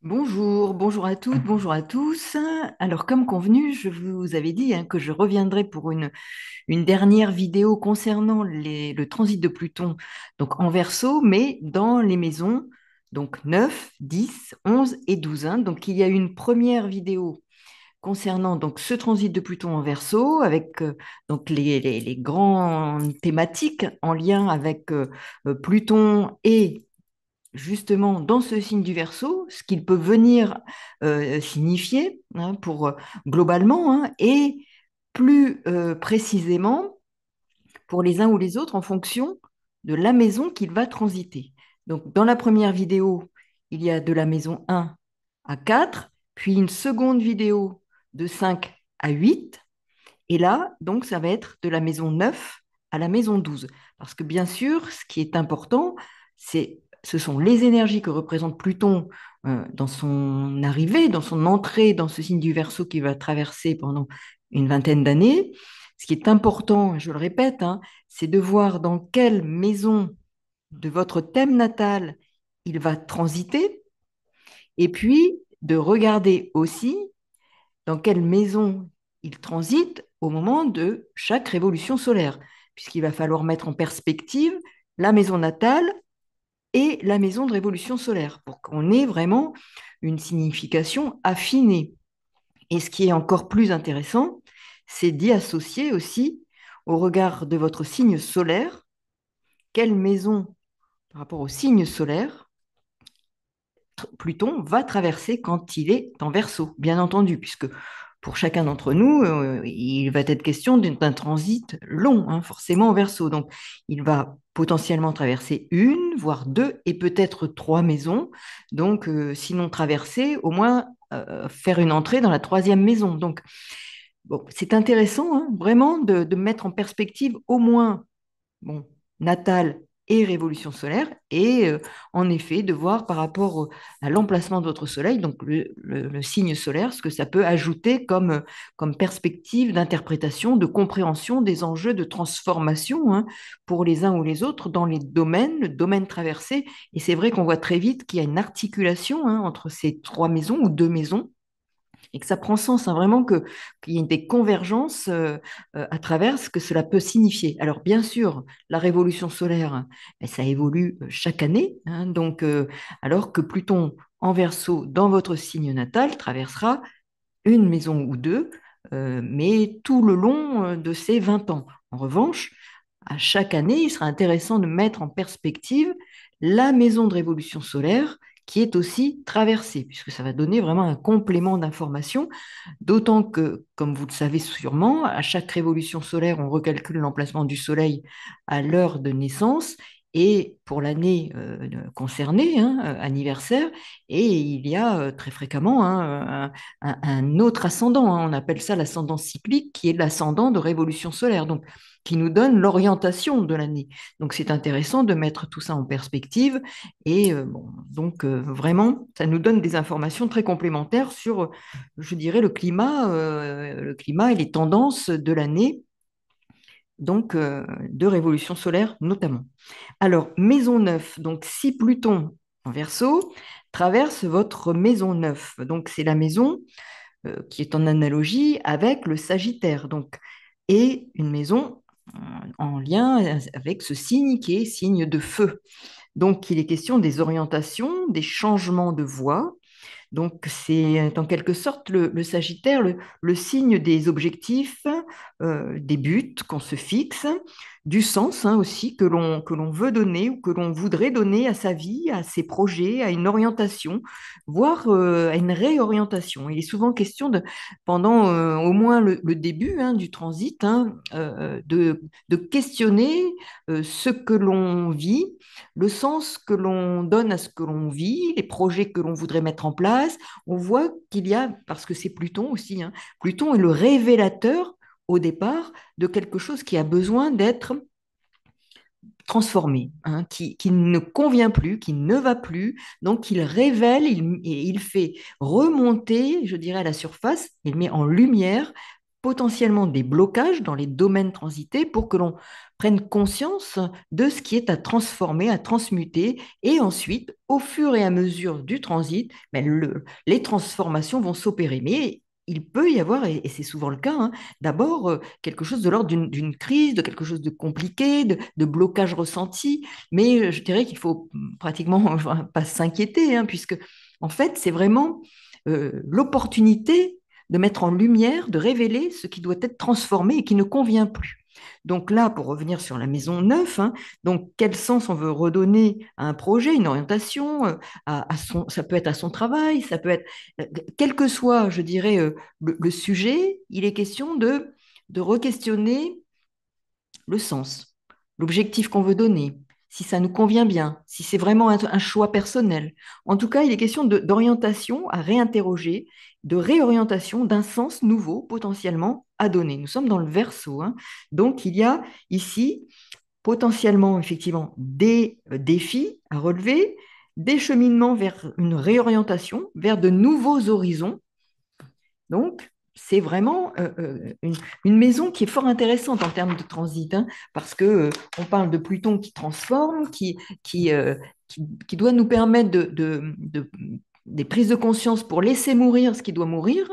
Bonjour, bonjour à toutes, bonjour à tous. Alors, comme convenu, je vous avais dit que je reviendrai pour une dernière vidéo concernant le transit de Pluton, donc en Verseau, mais dans les maisons, donc 9, 10, 11 et 12. Donc, il y a une première vidéo concernant donc ce transit de Pluton en Verseau, avec donc les grandes thématiques en lien avec Pluton et justement dans ce signe du Verseau, ce qu'il peut venir signifier pour globalement, et plus précisément pour les uns ou les autres en fonction de la maison qu'il va transiter. Donc dans la première vidéo, il y a de la maison 1 à 4, puis une seconde vidéo de 5 à 8, et là, donc, ça va être de la maison 9 à la maison 12. Parce que bien sûr, ce qui est important, ce sont les énergies que représente Pluton dans son arrivée, dans son entrée dans ce signe du Verseau qu'il va traverser pendant une vingtaine d'années. Ce qui est important, je le répète, c'est de voir dans quelle maison de votre thème natal il va transiter, et puis de regarder aussi dans quelle maison il transite au moment de chaque révolution solaire, puisqu'il va falloir mettre en perspective la maison natale et la maison de révolution solaire pour qu'on ait vraiment une signification affinée. Et ce qui est encore plus intéressant, c'est d'y associer aussi, au regard de votre signe solaire, quelle maison par rapport au signe solaire Pluton va traverser quand il est en Verseau, bien entendu, puisque pour chacun d'entre nous, il va être question d'un transit long, forcément en Verseau. Donc, il va potentiellement traverser une, voire deux, et peut-être trois maisons. Donc, sinon traverser, au moins faire une entrée dans la troisième maison. Donc, bon, c'est intéressant, vraiment, de mettre en perspective au moins bon, natale et révolution solaire, et en effet de voir par rapport à l'emplacement de votre soleil, donc le signe solaire, ce que ça peut ajouter comme perspective d'interprétation, de compréhension des enjeux de transformation pour les uns ou les autres dans les domaines, le domaine traversé. Et c'est vrai qu'on voit très vite qu'il y a une articulation entre ces trois maisons ou deux maisons, et que ça prend sens, vraiment qu'il y ait des convergences à travers ce que cela peut signifier. Alors bien sûr, la révolution solaire, ça évolue chaque année, donc alors que Pluton en Verseau dans votre signe natal traversera une maison ou deux, mais tout le long de ces 20 ans. En revanche, à chaque année, il sera intéressant de mettre en perspective la maison de révolution solaire qui est aussi traversée, puisque ça va donner vraiment un complément d'information, d'autant que, comme vous le savez sûrement, à chaque révolution solaire, on recalcule l'emplacement du Soleil à l'heure de naissance et pour l'année concernée, anniversaire, et il y a très fréquemment un autre ascendant, on appelle ça l'ascendant cyclique, qui est l'ascendant de révolution solaire, donc qui nous donne l'orientation de l'année. Donc c'est intéressant de mettre tout ça en perspective, et bon, donc vraiment, ça nous donne des informations très complémentaires sur, je dirais, le climat et les tendances de l'année, donc de révolution solaire notamment. Alors, maison 9, donc si Pluton en Verseau traverse votre maison 9, donc c'est la maison qui est en analogie avec le Sagittaire, donc, et une maison en lien avec ce signe qui est signe de feu. Donc, il est question des orientations, des changements de voie, donc, c'est en quelque sorte le Sagittaire, le signe des objectifs, des buts qu'on se fixe, du sens aussi que l'on veut donner ou que l'on voudrait donner à sa vie, à ses projets, à une orientation, voire à une réorientation. Il est souvent question pendant au moins le début du transit, de questionner ce que l'on vit, le sens que l'on donne à ce que l'on vit, les projets que l'on voudrait mettre en place. On voit qu'il y a, parce que c'est Pluton aussi, Pluton est le révélateur au départ de quelque chose qui a besoin d'être transformé, qui ne convient plus, qui ne va plus. Donc il révèle et il fait remonter, je dirais, à la surface, il met en lumière potentiellement des blocages dans les domaines transités pour que l'on prennent conscience de ce qui est à transformer, à transmuter, et ensuite, au fur et à mesure du transit, ben, les transformations vont s'opérer. Mais il peut y avoir, et c'est souvent le cas, hein, d'abord quelque chose de l'ordre d'une crise, de quelque chose de compliqué, de blocage ressenti, mais je dirais qu'il faut pratiquement enfin, pas s'inquiéter, hein, puisque en fait, c'est vraiment l'opportunité de mettre en lumière, de révéler ce qui doit être transformé et qui ne convient plus. Donc là, pour revenir sur la maison neuve, hein, donc quel sens on veut redonner à un projet, une orientation, ça peut être à son travail, ça peut être, quel que soit, je dirais, le sujet, il est question de re-questionner le sens, l'objectif qu'on veut donner, si ça nous convient bien, si c'est vraiment un choix personnel. En tout cas, il est question d'orientation à réinterroger, de réorientation d'un sens nouveau potentiellement à donner. Nous sommes dans le verso, hein. Donc, il y a ici potentiellement, effectivement, des défis à relever, des cheminements vers une réorientation, vers de nouveaux horizons. Donc, c'est vraiment une maison qui est fort intéressante en termes de transit, hein, parce que on parle de Pluton qui transforme, qui doit nous permettre des prises de conscience pour laisser mourir ce qui doit mourir,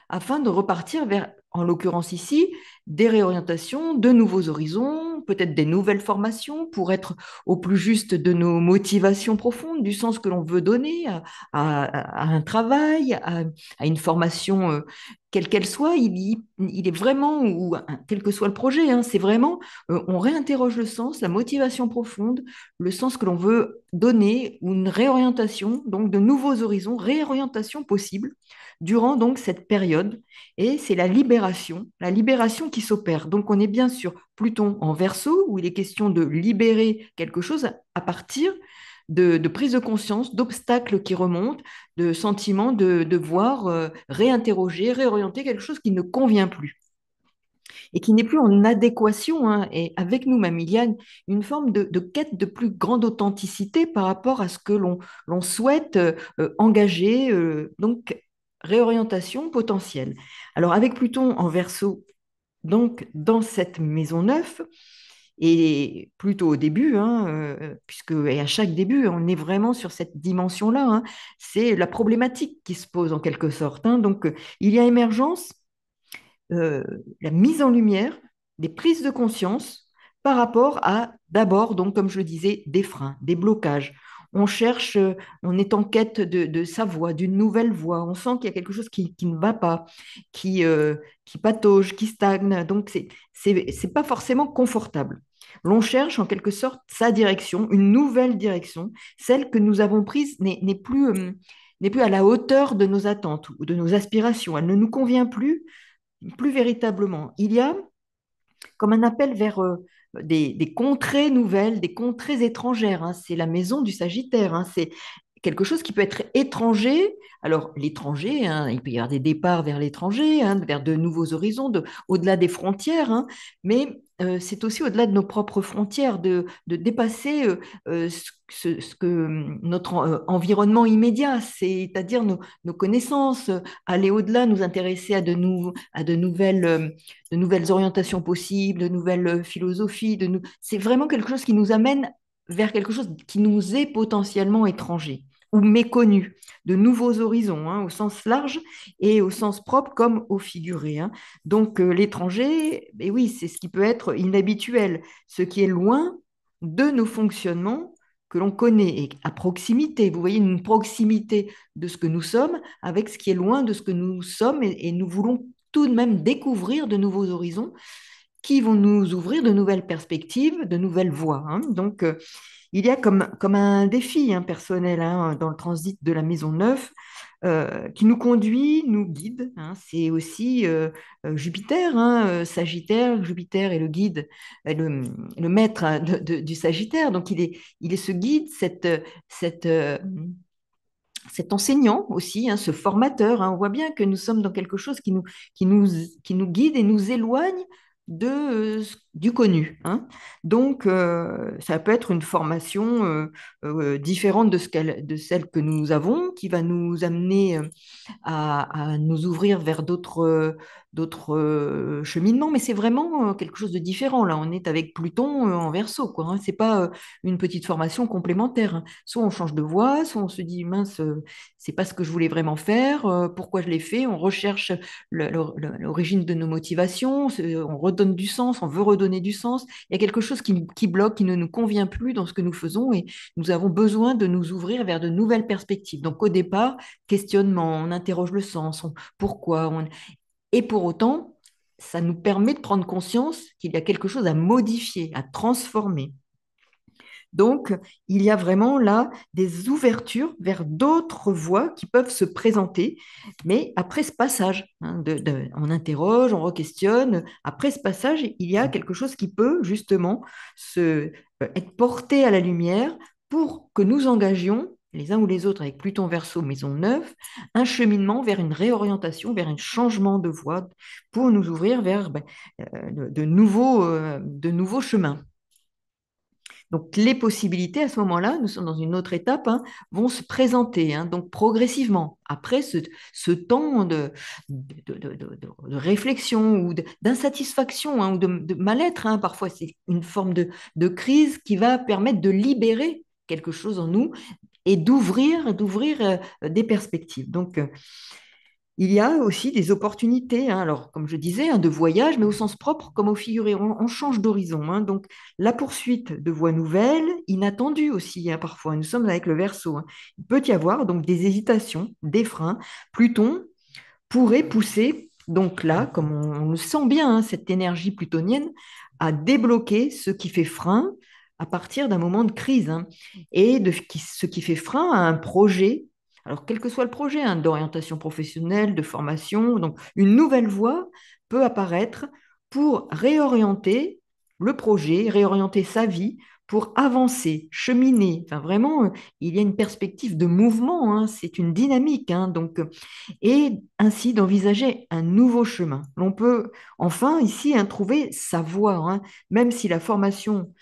afin de repartir vers, en l'occurrence ici, des réorientations, de nouveaux horizons, peut-être des nouvelles formations pour être au plus juste de nos motivations profondes, du sens que l'on veut donner à un travail, à une formation, quelle qu'elle soit. Il est vraiment, ou quel que soit le projet, hein, c'est vraiment, on réinterroge le sens, la motivation profonde, le sens que l'on veut donner, ou une réorientation, donc de nouveaux horizons, réorientation possible durant donc cette période. Et c'est la libération qui s'opère. Donc on est bien sur Pluton en Verseau, où il est question de libérer quelque chose à partir de prise de conscience, d'obstacles qui remontent, de sentiments de devoir réinterroger, réorienter quelque chose qui ne convient plus et qui n'est plus en adéquation, hein, et avec nous-mêmes. Il y a une forme de quête de plus grande authenticité par rapport à ce que l'on souhaite engager. Donc, réorientation potentielle. Alors, avec Pluton en Verseau, donc dans cette maison neuve, et plutôt au début, hein, puisque et à chaque début, on est vraiment sur cette dimension-là, hein, c'est la problématique qui se pose en quelque sorte, hein. Donc, il y a émergence, euh, la mise en lumière des prises de conscience par rapport à, d'abord, donc, comme je le disais, des freins, des blocages. On cherche, on est en quête de sa voix, d'une nouvelle voix. On sent qu'il y a quelque chose qui ne va pas, qui patauge, qui stagne. Donc, c'est pas forcément confortable. L'on cherche en quelque sorte sa direction, une nouvelle direction. Celle que nous avons prise n'est plus à la hauteur de nos attentes ou de nos aspirations. Elle ne nous convient plus véritablement. Il y a comme un appel vers des contrées nouvelles, des contrées étrangères, hein. C'est la maison du Sagittaire, hein. C'est quelque chose qui peut être étranger. Alors, l'étranger, hein, il peut y avoir des départs vers l'étranger, hein, vers de nouveaux horizons, au-delà des frontières, hein, mais c'est aussi au-delà de nos propres frontières, de dépasser ce que notre environnement immédiat, c'est-à-dire nos connaissances, aller au-delà, nous intéresser à de nouvelles orientations possibles, de nouvelles philosophies. C'est vraiment quelque chose qui nous amène vers quelque chose qui nous est potentiellement étranger ou méconnu, de nouveaux horizons, hein, au sens large et au sens propre comme au figuré, hein. Donc l'étranger, eh oui, c'est ce qui peut être inhabituel, ce qui est loin de nos fonctionnements que l'on connaît et à proximité. Vous voyez une proximité de ce que nous sommes avec ce qui est loin de ce que nous sommes et nous voulons tout de même découvrir de nouveaux horizons qui vont nous ouvrir de nouvelles perspectives, de nouvelles voies, hein. Donc, il y a comme un défi, hein, personnel, hein, dans le transit de la maison neuve qui nous conduit, nous guide, hein. C'est aussi Jupiter, hein, Sagittaire. Jupiter est le guide, le maître, hein, du Sagittaire. Donc, il est ce guide, cette, cet enseignant aussi, hein, ce formateur, hein. On voit bien que nous sommes dans quelque chose qui nous, qui nous guide et nous éloigne du connu, hein. Donc, ça peut être une formation différente de celle que nous avons, qui va nous amener à nous ouvrir vers d'autres cheminements, mais c'est vraiment quelque chose de différent. Là, on est avec Pluton en Verseau, quoi, hein. C'est pas une petite formation complémentaire, hein. Soit on change de voie, soit on se dit mince, c'est pas ce que je voulais vraiment faire. Pourquoi je l'ai fait? On recherche l'origine de nos motivations, on redonne du sens, on veut redonner du sens. Il y a quelque chose qui bloque, qui ne nous convient plus dans ce que nous faisons et nous avons besoin de nous ouvrir vers de nouvelles perspectives. Donc au départ, questionnement, on interroge le sens, pourquoi. Et pour autant, ça nous permet de prendre conscience qu'il y a quelque chose à modifier, à transformer. Donc, il y a vraiment là des ouvertures vers d'autres voies qui peuvent se présenter, mais après ce passage, hein, on interroge, on re-questionne, après ce passage, il y a quelque chose qui peut justement être porté à la lumière pour que nous engagions, les uns ou les autres avec Pluton Verseau, Maison 9, un cheminement vers une réorientation, vers un changement de voie pour nous ouvrir vers de nouveaux chemins. Donc, les possibilités, à ce moment-là, nous sommes dans une autre étape, hein, vont se présenter, hein, donc progressivement. Après ce temps de réflexion ou d'insatisfaction, hein, ou de mal-être, hein, parfois c'est une forme de crise qui va permettre de libérer quelque chose en nous et d'ouvrir des perspectives. Donc, il y a aussi des opportunités, hein, alors comme je disais, hein, de voyage, mais au sens propre comme au figuré. On change d'horizon, hein, donc la poursuite de voies nouvelles, inattendues aussi, hein, parfois. Nous sommes avec le Verseau, hein. Il peut y avoir donc des hésitations, des freins. Pluton pourrait pousser, donc là, comme on le sent bien, hein, cette énergie plutonienne, à débloquer ce qui fait frein à partir d'un moment de crise, hein, et ce qui fait frein à un projet. Alors, quel que soit le projet, hein, d'orientation professionnelle, de formation, donc une nouvelle voie peut apparaître pour réorienter le projet, réorienter sa vie, pour avancer, cheminer. Enfin, vraiment, il y a une perspective de mouvement, hein, c'est une dynamique, hein, donc, et ainsi d'envisager un nouveau chemin. On peut enfin ici, hein, trouver sa voie, hein, même si la formation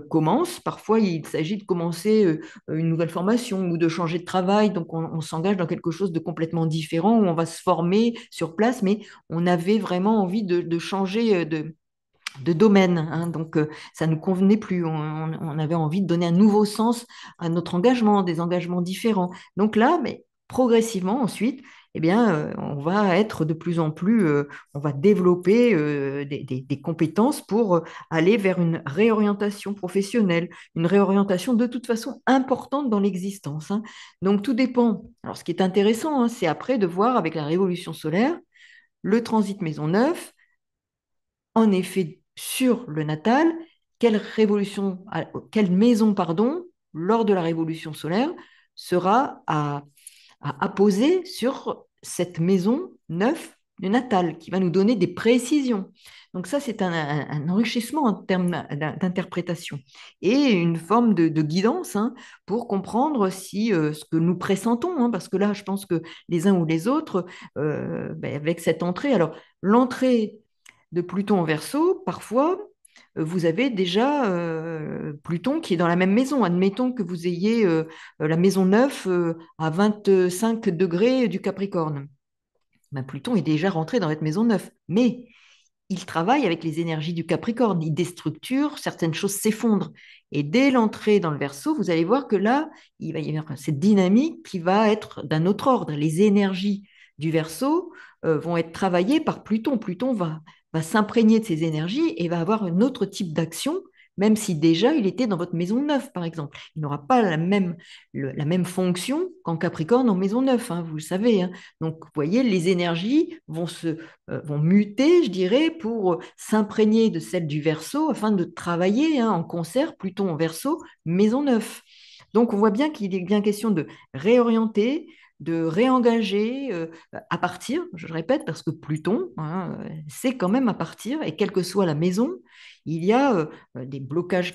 commence. Parfois, il s'agit de commencer une nouvelle formation ou de changer de travail, donc on s'engage dans quelque chose de complètement différent où on va se former sur place, mais on avait vraiment envie de changer de domaine, hein, donc ça ne nous convenait plus. On avait envie de donner un nouveau sens à notre engagement, des engagements différents. Donc là, mais progressivement ensuite, eh bien, on va être de plus en plus, on va développer des compétences pour aller vers une réorientation professionnelle, une réorientation de toute façon importante dans l'existence, hein. Donc tout dépend. Alors ce qui est intéressant, hein, c'est après de voir avec la révolution solaire, le transit Maison 9, en effet sur le natal, quelle maison, pardon, lors de la révolution solaire, sera à apposer sur cette maison 9 du natal, qui va nous donner des précisions. Donc ça, c'est un enrichissement en termes d'interprétation et une forme de guidance, hein, pour comprendre si ce que nous pressentons, hein, parce que là, je pense que les uns ou les autres, avec cette entrée, alors l'entrée de Pluton en Verseau, parfois, vous avez déjà Pluton qui est dans la même maison. Admettons que vous ayez la maison 9 à 25 degrés du Capricorne. Ben, Pluton est déjà rentré dans votre maison 9. Mais il travaille avec les énergies du Capricorne. Il déstructure, certaines choses s'effondrent. Et dès l'entrée dans le Verseau, vous allez voir que là, il va y avoir cette dynamique qui va être d'un autre ordre. Les énergies du Verseau vont être travaillées par Pluton. Pluton va s'imprégner de ces énergies et va avoir un autre type d'action, même si déjà il était dans votre maison 9, par exemple. Il n'aura pas la même fonction qu'en Capricorne en maison 9, hein, vous le savez, hein. Donc, vous voyez, les énergies vont muter, je dirais, pour s'imprégner de celle du Verseau afin de travailler, hein, en concert, Pluton en Verseau, maison 9. Donc, on voit bien qu'il est bien question de réorienter, de réengager à partir, je répète, parce que Pluton, hein, c'est quand même à partir, et quelle que soit la maison, il y a des blocages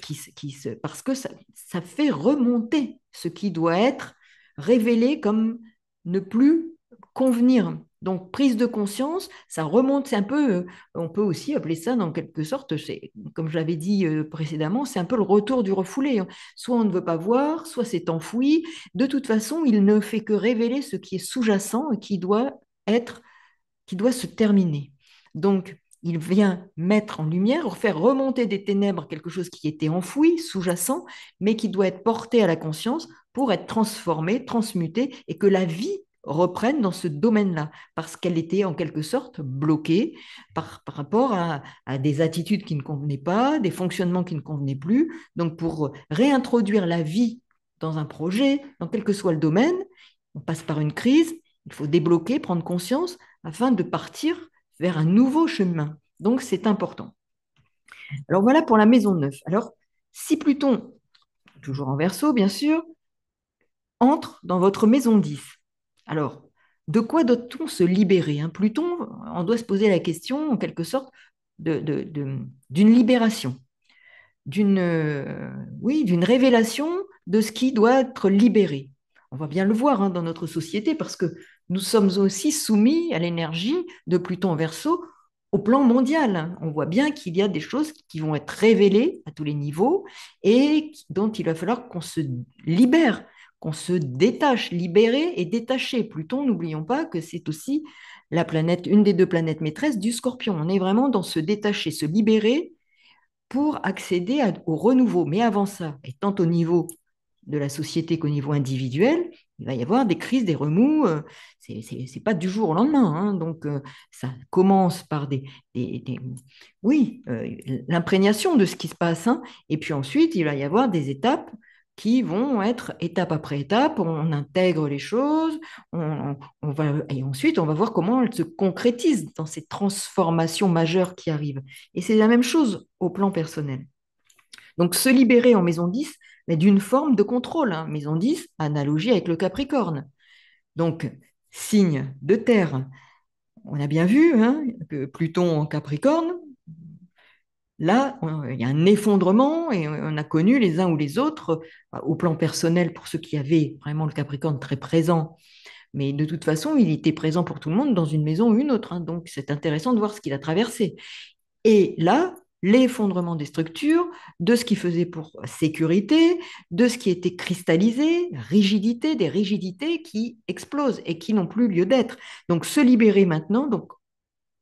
parce que ça fait remonter ce qui doit être révélé comme ne plus convenir. Donc, prise de conscience, ça remonte, c'est un peu, on peut aussi appeler ça dans quelque sorte, comme je l'avais dit précédemment, c'est un peu le retour du refoulé, hein. Soit on ne veut pas voir, soit c'est enfoui. De toute façon, il ne fait que révéler ce qui est sous-jacent et qui doit se terminer. Donc, il vient mettre en lumière, faire remonter des ténèbres quelque chose qui était enfoui, sous-jacent, mais qui doit être porté à la conscience pour être transformé, transmuté, et que la vie reprenne dans ce domaine-là, parce qu'elle était en quelque sorte bloquée par rapport à des attitudes qui ne convenaient pas, des fonctionnements qui ne convenaient plus. Donc, pour réintroduire la vie dans un projet, dans quel que soit le domaine, on passe par une crise, il faut débloquer, prendre conscience afin de partir vers un nouveau chemin. Donc, c'est important. Alors, voilà pour la maison 9. Alors, si Pluton, toujours en Verseau, bien sûr, entre dans votre maison 10, alors, de quoi doit-on se libérer, hein? Pluton, on doit se poser la question, en quelque sorte, d'une libération, oui, d'une révélation de ce qui doit être libéré. On va bien le voir, hein, dans notre société parce que nous sommes aussi soumis à l'énergie de Pluton en Verseau au plan mondial, hein. On voit bien qu'il y a des choses qui vont être révélées à tous les niveaux et dont il va falloir qu'on se libère, qu'on se détache, libérer et détacher. Pluton, n'oublions pas que c'est aussi la planète, une des deux planètes maîtresses du Scorpion. On est vraiment dans se détacher, se libérer pour accéder au renouveau. Mais avant ça, et tant au niveau de la société qu'au niveau individuel, il va y avoir des crises, des remous. C'est pas du jour au lendemain, hein. Donc, ça commence par oui, l'imprégnation de ce qui se passe, hein. Et puis ensuite, il va y avoir des étapes qui vont être étape après étape. On intègre les choses, et ensuite, on va voir comment elles se concrétisent dans ces transformations majeures qui arrivent. Et c'est la même chose au plan personnel. Donc, se libérer en maison 10, mais d'une forme de contrôle, hein. Maison 10, analogie avec le Capricorne. Donc, signe de terre. On a bien vu, hein, que Pluton en Capricorne, là, il y a un effondrement et on a connu les uns ou les autres, au plan personnel, pour ceux qui avaient vraiment le Capricorne très présent. Mais de toute façon, il était présent pour tout le monde dans une maison ou une autre, hein. Donc, c'est intéressant de voir ce qu'il a traversé. Et là, l'effondrement des structures, de ce qui faisait pour sécurité, de ce qui était cristallisé, rigidité, des rigidités qui explosent et qui n'ont plus lieu d'être. Donc, se libérer maintenant, donc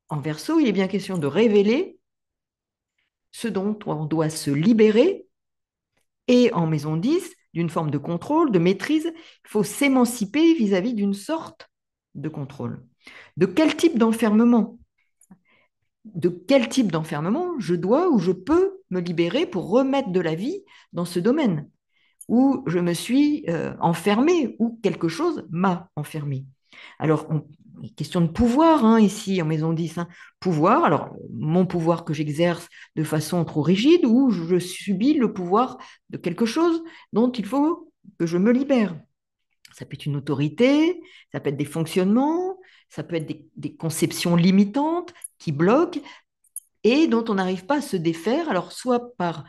en Verseau, il est bien question de révéler ce dont on doit se libérer, et en maison 10, d'une forme de contrôle, de maîtrise, il faut s'émanciper vis-à-vis d'une sorte de contrôle. De quel type d'enfermement? De quel type d'enfermement je dois ou je peux me libérer pour remettre de la vie dans ce domaine où je me suis enfermé, où quelque chose m'a enfermé. Alors, question de pouvoir, hein, ici en maison 10, hein. Pouvoir, alors mon pouvoir que j'exerce de façon trop rigide ou je subis le pouvoir de quelque chose dont il faut que je me libère. Ça peut être une autorité, ça peut être des fonctionnements, ça peut être des conceptions limitantes qui bloquent et dont on n'arrive pas à se défaire, alors soit par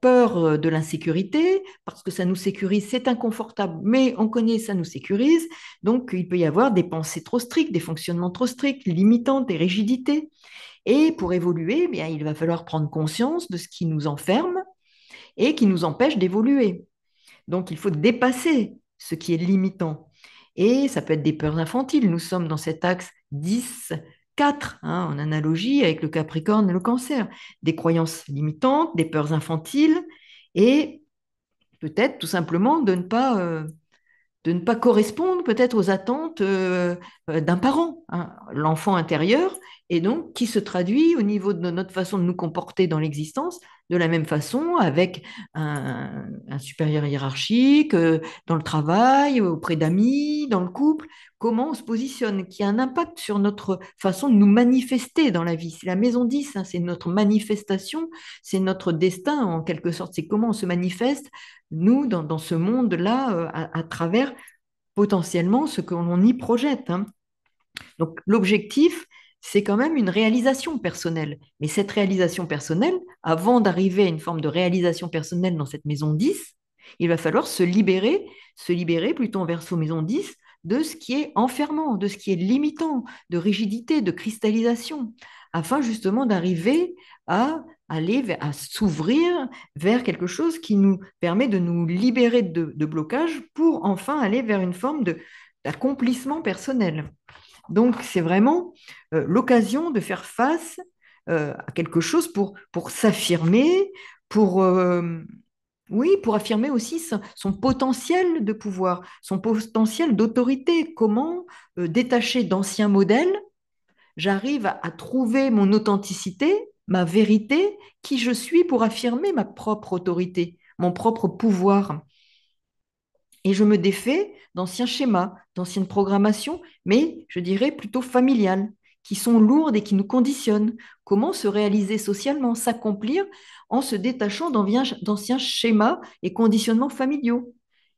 peur de l'insécurité, parce que ça nous sécurise, c'est inconfortable, mais on connaît, ça nous sécurise, donc il peut y avoir des pensées trop strictes, des fonctionnements trop stricts, limitantes, des rigidités. Et pour évoluer, eh bien, il va falloir prendre conscience de ce qui nous enferme et qui nous empêche d'évoluer. Donc il faut dépasser ce qui est limitant. Et ça peut être des peurs infantiles. Nous sommes dans cet axe 10-4, hein, en analogie avec le Capricorne et le Cancer. Des croyances limitantes, des peurs infantiles, et peut-être tout simplement de ne pas correspondre peut-être aux attentes d'un parent, hein, l'enfant intérieur, et donc qui se traduit au niveau de notre façon de nous comporter dans l'existence de la même façon avec un supérieur hiérarchique, dans le travail, auprès d'amis, dans le couple, comment on se positionne, qui a un impact sur notre façon de nous manifester dans la vie. C'est la maison 10, hein, c'est notre manifestation, c'est notre destin en quelque sorte, c'est comment on se manifeste, nous, dans ce monde-là, à travers potentiellement ce que l'on y projette, hein. Donc l'objectif, c'est quand même une réalisation personnelle. Mais cette réalisation personnelle, avant d'arriver à une forme de réalisation personnelle dans cette maison 10, il va falloir se libérer plutôt en Verseau maison 10, de ce qui est enfermant, de ce qui est limitant, de rigidité, de cristallisation, afin justement d'arriver à à s'ouvrir vers quelque chose qui nous permet de nous libérer de blocage pour enfin aller vers une forme d'accomplissement personnel. Donc, c'est vraiment l'occasion de faire face à quelque chose pour s'affirmer, pour, oui, pour affirmer aussi son potentiel de pouvoir, son potentiel d'autorité. Comment, détaché d'anciens modèles, j'arrive à trouver mon authenticité, ma vérité, qui je suis pour affirmer ma propre autorité, mon propre pouvoir. Et je me défais d'anciens schémas, d'anciennes programmations, mais je dirais plutôt familiales, qui sont lourdes et qui nous conditionnent. Comment se réaliser socialement, s'accomplir en se détachant d'anciens schémas et conditionnements familiaux.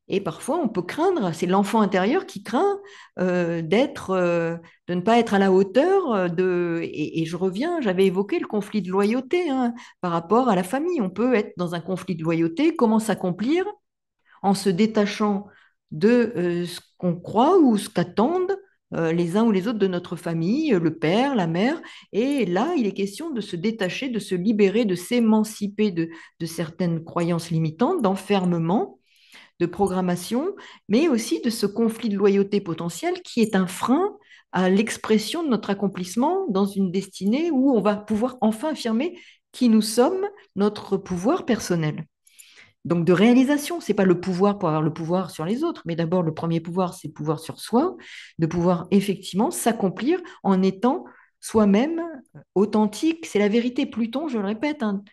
Et parfois, on peut craindre, c'est l'enfant intérieur qui craint de ne pas être à la hauteur et je reviens, j'avais évoqué le conflit de loyauté hein, par rapport à la famille. On peut être dans un conflit de loyauté, comment s'accomplir en se détachant de ce qu'on croit ou ce qu'attendent les uns ou les autres de notre famille, le père, la mère. Et là, il est question de se détacher, de se libérer, de s'émanciper de certaines croyances limitantes, d'enfermement, de programmation, mais aussi de ce conflit de loyauté potentiel qui est un frein à l'expression de notre accomplissement dans une destinée où on va pouvoir enfin affirmer qui nous sommes, notre pouvoir personnel. Donc de réalisation, c'est pas le pouvoir pour avoir le pouvoir sur les autres, mais d'abord le premier pouvoir, c'est le pouvoir sur soi, de pouvoir effectivement s'accomplir en étant soi-même authentique. C'est la vérité. Pluton, je le répète, hein,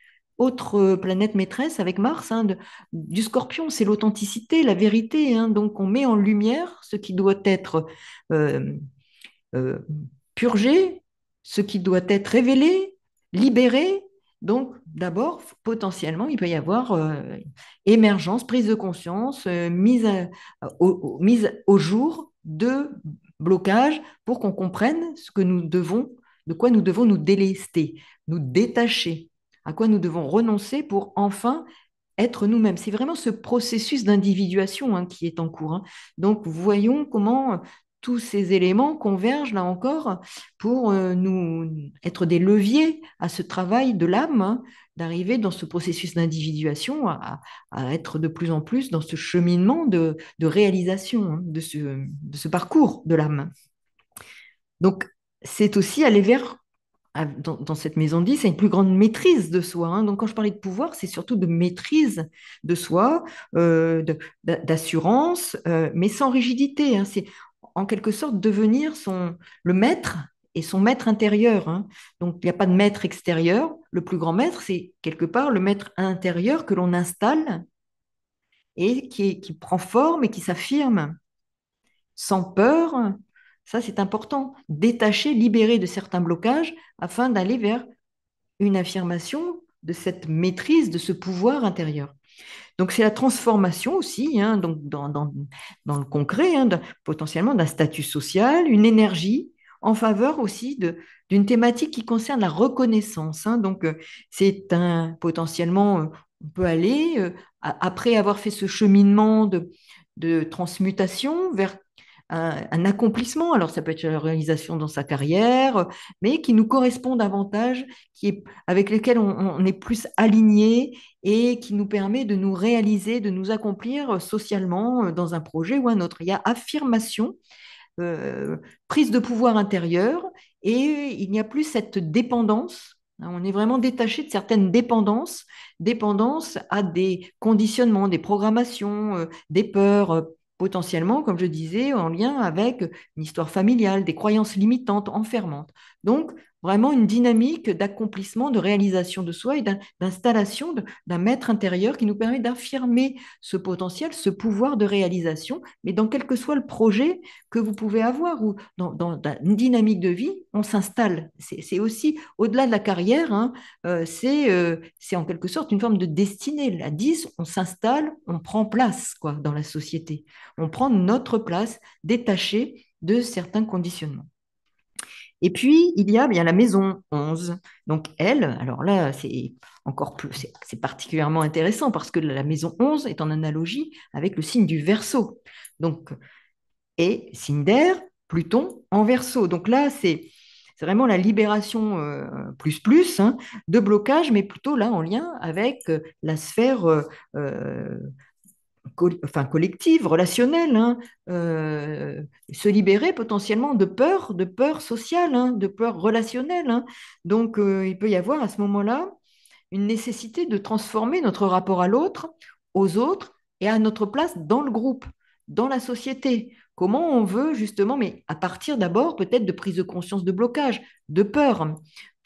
autre planète maîtresse avec Mars, hein, du Scorpion, c'est l'authenticité, la vérité. Hein. Donc on met en lumière ce qui doit être euh, euh, purgé, ce qui doit être révélé, libéré. Donc, d'abord, potentiellement, il peut y avoir émergence, prise de conscience, mise au jour de blocage pour qu'on comprenne ce que nous devons, de quoi nous devons nous délester, nous détacher, à quoi nous devons renoncer pour enfin être nous-mêmes. C'est vraiment ce processus d'individuation hein, qui est en cours. Hein. Donc, voyons comment tous ces éléments convergent là encore pour nous être des leviers à ce travail de l'âme, hein, d'arriver dans ce processus d'individuation à être de plus en plus dans ce cheminement de réalisation hein, de ce parcours de l'âme. Donc, c'est aussi aller vers dans cette maison 10, c'est une plus grande maîtrise de soi. Hein. Donc, quand je parlais de pouvoir, c'est surtout de maîtrise de soi, d'assurance, mais sans rigidité. Hein. C'est en quelque sorte devenir le maître et son maître intérieur. Hein. Donc, il n'y a pas de maître extérieur. Le plus grand maître, c'est quelque part le maître intérieur que l'on installe et qui prend forme et qui s'affirme sans peur. Ça, c'est important. Détacher, libérer de certains blocages afin d'aller vers une affirmation de cette maîtrise, de ce pouvoir intérieur. Donc, c'est la transformation aussi, hein, donc dans le concret, hein, potentiellement d'un statut social, une énergie en faveur aussi d'une thématique qui concerne la reconnaissance. Hein. Donc, c'est potentiellement, on peut aller, après avoir fait ce cheminement de transmutation vers un accomplissement. Alors, ça peut être la réalisation dans sa carrière, mais qui nous correspond davantage, avec lesquels on est plus aligné et qui nous permet de nous réaliser, de nous accomplir socialement dans un projet ou un autre. Il y a affirmation, euh, prise de pouvoir intérieur et il n'y a plus cette dépendance. On est vraiment détaché de certaines dépendances, dépendance à des conditionnements, des programmations, des peurs, potentiellement, comme je disais, en lien avec une histoire familiale, des croyances limitantes, enfermantes. Donc, vraiment une dynamique d'accomplissement, de réalisation de soi et d'installation d'un maître intérieur qui nous permet d'affirmer ce potentiel, ce pouvoir de réalisation, mais dans quel que soit le projet que vous pouvez avoir ou dans une dynamique de vie, on s'installe. C'est aussi, au-delà de la carrière, hein, c'est en quelque sorte une forme de destinée. La 10, on s'installe, on prend place quoi, dans la société. On prend notre place détachée de certains conditionnements. Et puis, il y a bien la maison 11. Donc, elle, alors là, c'est encore plus, c'est particulièrement intéressant parce que la maison 11 est en analogie avec le signe du Verseau. Donc, et signe d'air, Pluton en Verseau. Donc là, c'est vraiment la libération hein, de blocage, mais plutôt là en lien avec la sphère enfin collective, relationnelle, hein, euh, se libérer potentiellement de peur sociale, hein, de peur relationnelle, hein. Donc, il peut y avoir à ce moment-là une nécessité de transformer notre rapport à l'autre, aux autres et à notre place dans le groupe, dans la société. Comment on veut justement, mais à partir d'abord peut-être de prise de conscience de blocage, de peur.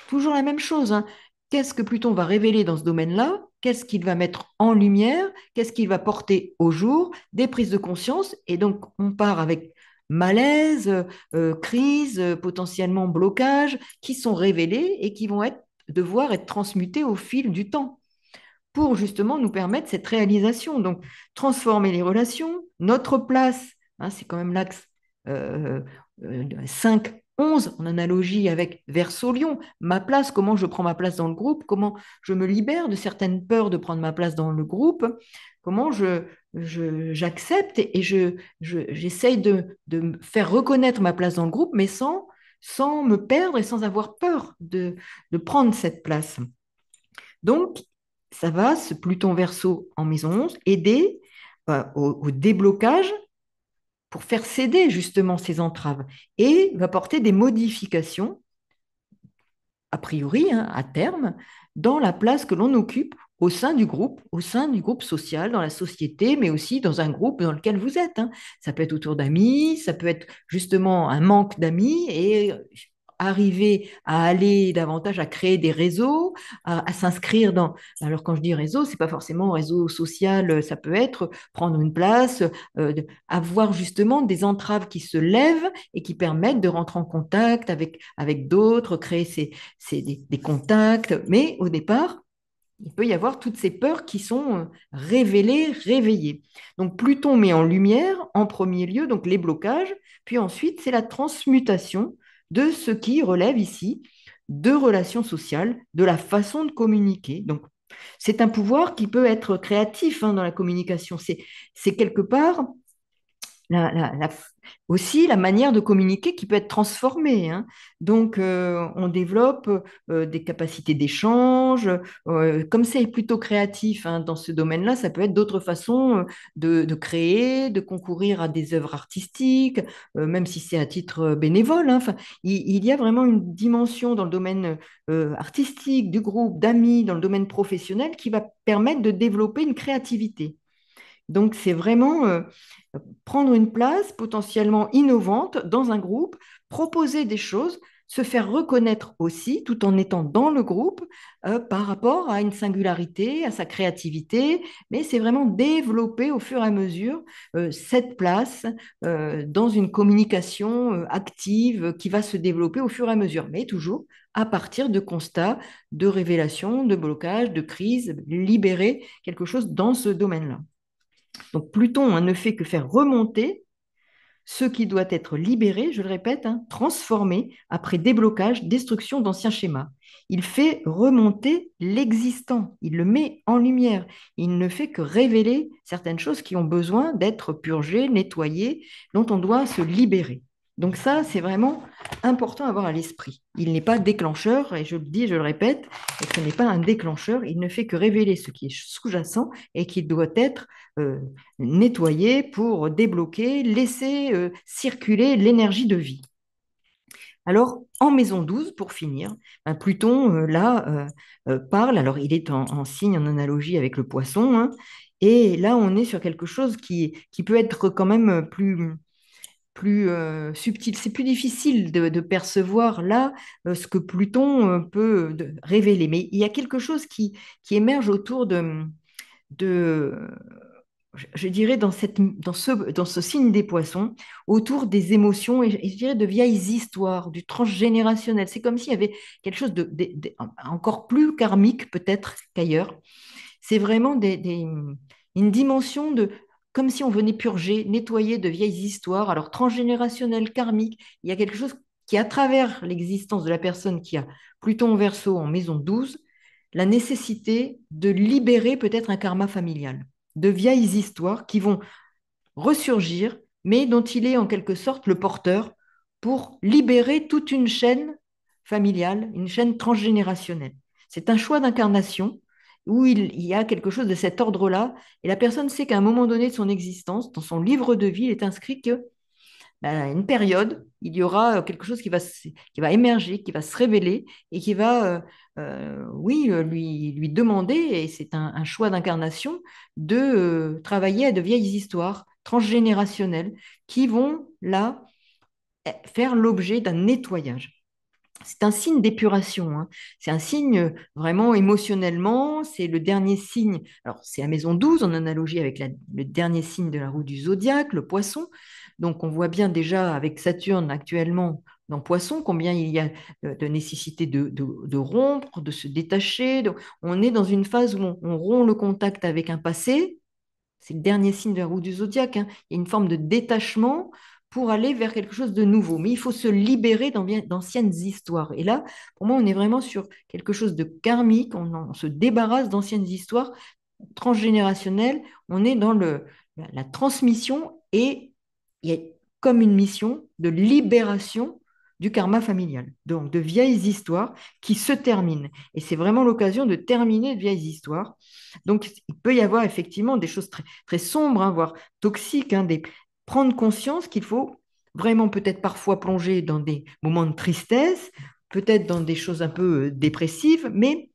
Toujours la même chose, hein. Qu'est-ce que Pluton va révéler dans ce domaine-là? Qu'est-ce qu'il va mettre en lumière? Qu'est-ce qu'il va porter au jour? Des prises de conscience. Et donc, on part avec malaise, crise, potentiellement blocage, qui sont révélés et qui vont devoir être transmutés au fil du temps pour justement nous permettre cette réalisation. Donc, transformer les relations, notre place, hein, c'est quand même l'axe 5-11 en analogie avec Verseau-Lion, ma place, comment je prends ma place dans le groupe, comment je me libère de certaines peurs de prendre ma place dans le groupe, comment j'accepte et j'essaye de me faire reconnaître ma place dans le groupe, mais sans me perdre et sans avoir peur de prendre cette place. Donc, ça va, ce Pluton Verseau en maison 11, aider au déblocage pour faire céder justement ces entraves et va porter des modifications, a priori, hein, à terme, dans la place que l'on occupe au sein du groupe social, dans la société, mais aussi dans un groupe dans lequel vous êtes, hein. Ça peut être autour d'amis, ça peut être justement un manque d'amis et arriver à aller davantage à créer des réseaux, à s'inscrire dans. Alors quand je dis réseau, c'est pas forcément réseau social, ça peut être prendre une place, avoir justement des entraves qui se lèvent et qui permettent de rentrer en contact avec d'autres, créer des contacts. Mais au départ, il peut y avoir toutes ces peurs qui sont révélées, réveillées. Donc Pluton met en lumière en premier lieu donc les blocages, puis ensuite c'est la transmutation de ce qui relève ici de relations sociales, de la façon de communiquer. Donc c'est un pouvoir qui peut être créatif, hein, dans la communication. C'est quelque part la, la- la- aussi la manière de communiquer qui peut être transformée, hein. Donc, on développe des capacités d'échange. Comme c'est plutôt créatif, hein, dans ce domaine-là, ça peut être d'autres façons de créer, de concourir à des œuvres artistiques, même si c'est à titre bénévole, hein. Enfin, il y a vraiment une dimension dans le domaine artistique, du groupe, d'amis, dans le domaine professionnel qui va permettre de développer une créativité. Donc, c'est vraiment prendre une place potentiellement innovante dans un groupe, proposer des choses, se faire reconnaître aussi tout en étant dans le groupe par rapport à une singularité, à sa créativité, mais c'est vraiment développer au fur et à mesure cette place dans une communication active qui va se développer au fur et à mesure, mais toujours à partir de constats, de révélations, de blocages, de crises, libérer quelque chose dans ce domaine-là. Donc Pluton, hein, ne fait que faire remonter ce qui doit être libéré, je le répète, hein, transformé après déblocage, destruction d'anciens schémas. Il fait remonter l'existant, il le met en lumière. Il ne fait que révéler certaines choses qui ont besoin d'être purgées, nettoyées, dont on doit se libérer. Donc ça, c'est vraiment important à avoir à l'esprit. Il n'est pas déclencheur, et je le dis, je le répète, et ce n'est pas un déclencheur, il ne fait que révéler ce qui est sous-jacent et qui doit être euh, nettoyer pour débloquer, laisser circuler l'énergie de vie. Alors, en maison 12, pour finir, ben, Pluton, là, parle, alors il est en signe, en analogie avec le poisson, hein, et là, on est sur quelque chose qui peut être quand même plus subtil. C'est plus difficile de percevoir là ce que Pluton peut révéler. Mais il y a quelque chose qui émerge autour de je dirais, dans ce signe des poissons, autour des émotions et je dirais de vieilles histoires, du transgénérationnel. C'est comme s'il y avait quelque chose encore plus karmique peut-être qu'ailleurs. C'est vraiment une dimension de, comme si on venait purger, nettoyer de vieilles histoires. Alors transgénérationnel, karmique, il y a quelque chose qui, à travers l'existence de la personne qui a Pluton en Verseau en maison 12, la nécessité de libérer peut-être un karma familial, de vieilles histoires qui vont ressurgir, mais dont il est en quelque sorte le porteur pour libérer toute une chaîne familiale, une chaîne transgénérationnelle. C'est un choix d'incarnation où il y a quelque chose de cet ordre-là, et la personne sait qu'à un moment donné de son existence, dans son livre de vie, il est inscrit que à une période, il y aura quelque chose qui va émerger, qui va se révéler et qui va, oui, lui demander, et c'est un choix d'incarnation, de travailler à de vieilles histoires transgénérationnelles qui vont là faire l'objet d'un nettoyage. C'est un signe d'épuration, hein. C'est un signe vraiment émotionnellement. C'est le dernier signe. Alors, c'est la maison 12 en analogie avec le dernier signe de la roue du zodiaque, le poisson. Donc, on voit bien déjà avec Saturne actuellement dans Poisson combien il y a de nécessité de rompre, de se détacher. Donc, on est dans une phase où on rompt le contact avec un passé. C'est le dernier signe de la roue du zodiaque, hein. Il y a une forme de détachement pour aller vers quelque chose de nouveau. Mais il faut se libérer d'anciennes histoires. Et là, pour moi, on est vraiment sur quelque chose de karmique. On se débarrasse d'anciennes histoires transgénérationnelles. On est dans la transmission et il y a comme une mission de libération du karma familial. Donc, de vieilles histoires qui se terminent. Et c'est vraiment l'occasion de terminer de vieilles histoires. Donc, il peut y avoir effectivement des choses très, très sombres, hein, voire toxiques, hein, prendre conscience qu'il faut vraiment peut-être parfois plonger dans des moments de tristesse, peut-être dans des choses un peu dépressives, mais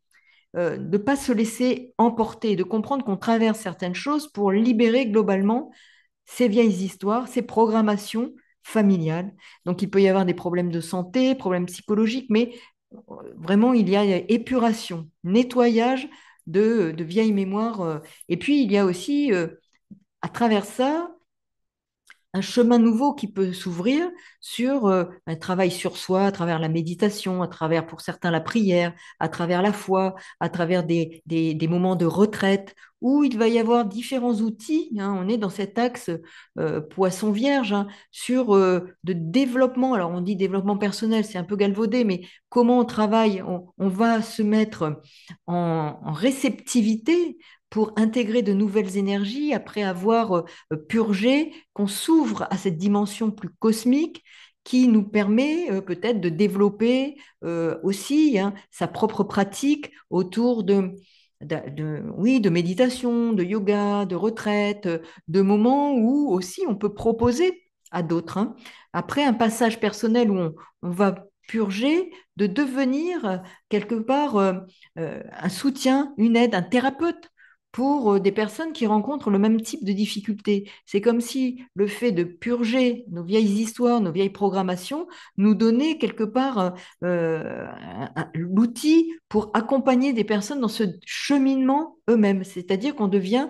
de ne pas se laisser emporter, de comprendre qu'on traverse certaines choses pour libérer globalement ces vieilles histoires, ces programmations familiales. Donc, il peut y avoir des problèmes de santé, problèmes psychologiques, mais vraiment, il y a épuration, nettoyage de vieilles mémoires. Et puis, il y a aussi, à travers ça, un chemin nouveau qui peut s'ouvrir sur un travail sur soi, à travers la méditation, à travers pour certains la prière, à travers la foi, à travers des moments de retraite, où il va y avoir différents outils, hein. On est dans cet axe poisson vierge, hein, sur de développement. Alors on dit développement personnel, c'est un peu galvaudé, mais comment on travaille, on va se mettre en réceptivité pour intégrer de nouvelles énergies après avoir purgé, qu'on s'ouvre à cette dimension plus cosmique qui nous permet peut-être de développer aussi, hein, sa propre pratique autour oui, de méditation, de yoga, de retraite, de moments où aussi on peut proposer à d'autres, hein, après un passage personnel où on va purger, de devenir quelque part un soutien, une aide, un thérapeute pour des personnes qui rencontrent le même type de difficultés. C'est comme si le fait de purger nos vieilles histoires, nos vieilles programmations, nous donnait quelque part l'outil pour accompagner des personnes dans ce cheminement eux-mêmes. C'est-à-dire qu'on devient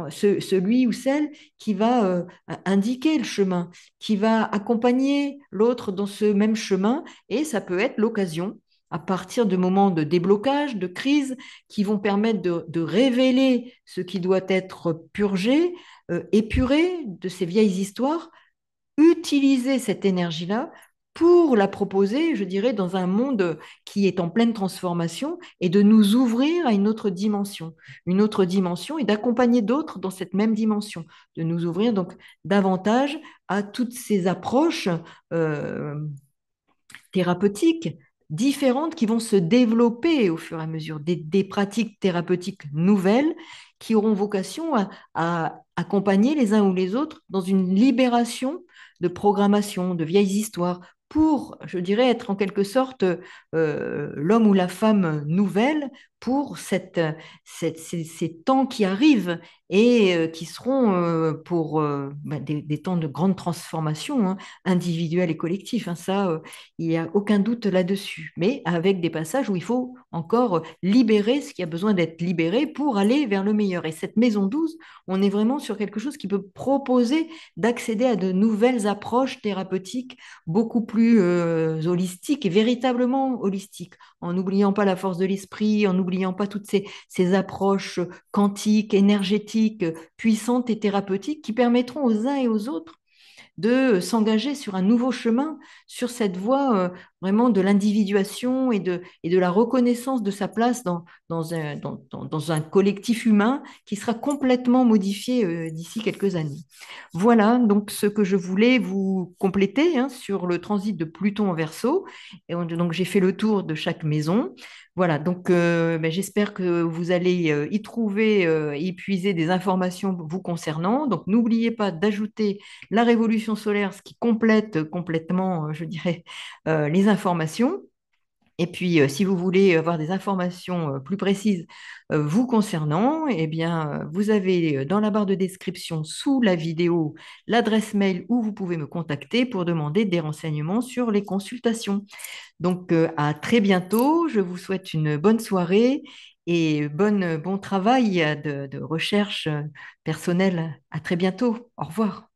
celui ou celle qui va indiquer le chemin, qui va accompagner l'autre dans ce même chemin, et ça peut être l'occasion à partir de moments de déblocage, de crise, qui vont permettre de révéler ce qui doit être purgé, épuré de ces vieilles histoires, utiliser cette énergie-là pour la proposer, je dirais, dans un monde qui est en pleine transformation et de nous ouvrir à une autre dimension et d'accompagner d'autres dans cette même dimension, de nous ouvrir donc davantage à toutes ces approches euh, thérapeutiques différentes qui vont se développer au fur et à mesure, des pratiques thérapeutiques nouvelles qui auront vocation à accompagner les uns ou les autres dans une libération de programmation, de vieilles histoires, pour, je dirais, être en quelque sorte l'homme ou la femme nouvelle pour ces temps qui arrivent et qui seront pour des temps de grande transformation, hein, individuelle et collective, hein. Ça, il n'y a aucun doute là-dessus, mais avec des passages où il faut encore libérer ce qui a besoin d'être libéré pour aller vers le meilleur. Et cette maison 12, on est vraiment sur quelque chose qui peut proposer d'accéder à de nouvelles approches thérapeutiques beaucoup plus holistiques et véritablement holistiques, en n'oubliant pas la force de l'esprit, en n'oubliant pas toutes ces approches quantiques, énergétiques, puissantes et thérapeutiques qui permettront aux uns et aux autres de s'engager sur un nouveau chemin, sur cette voie vraiment de l'individuation et de la reconnaissance de sa place dans un collectif humain qui sera complètement modifié d'ici quelques années. Voilà donc ce que je voulais vous compléter, hein, sur le transit de Pluton en Verseau. Et donc j'ai fait le tour de chaque maison. Voilà, donc ben, j'espère que vous allez y trouver y puiser des informations vous concernant. Donc n'oubliez pas d'ajouter la révolution solaire, ce qui complète complètement, je dirais, les informations. Et puis, si vous voulez avoir des informations plus précises vous concernant, eh bien, vous avez dans la barre de description sous la vidéo l'adresse mail où vous pouvez me contacter pour demander des renseignements sur les consultations. Donc, à très bientôt. Je vous souhaite une bonne soirée et bon travail de recherche personnelle. À très bientôt. Au revoir.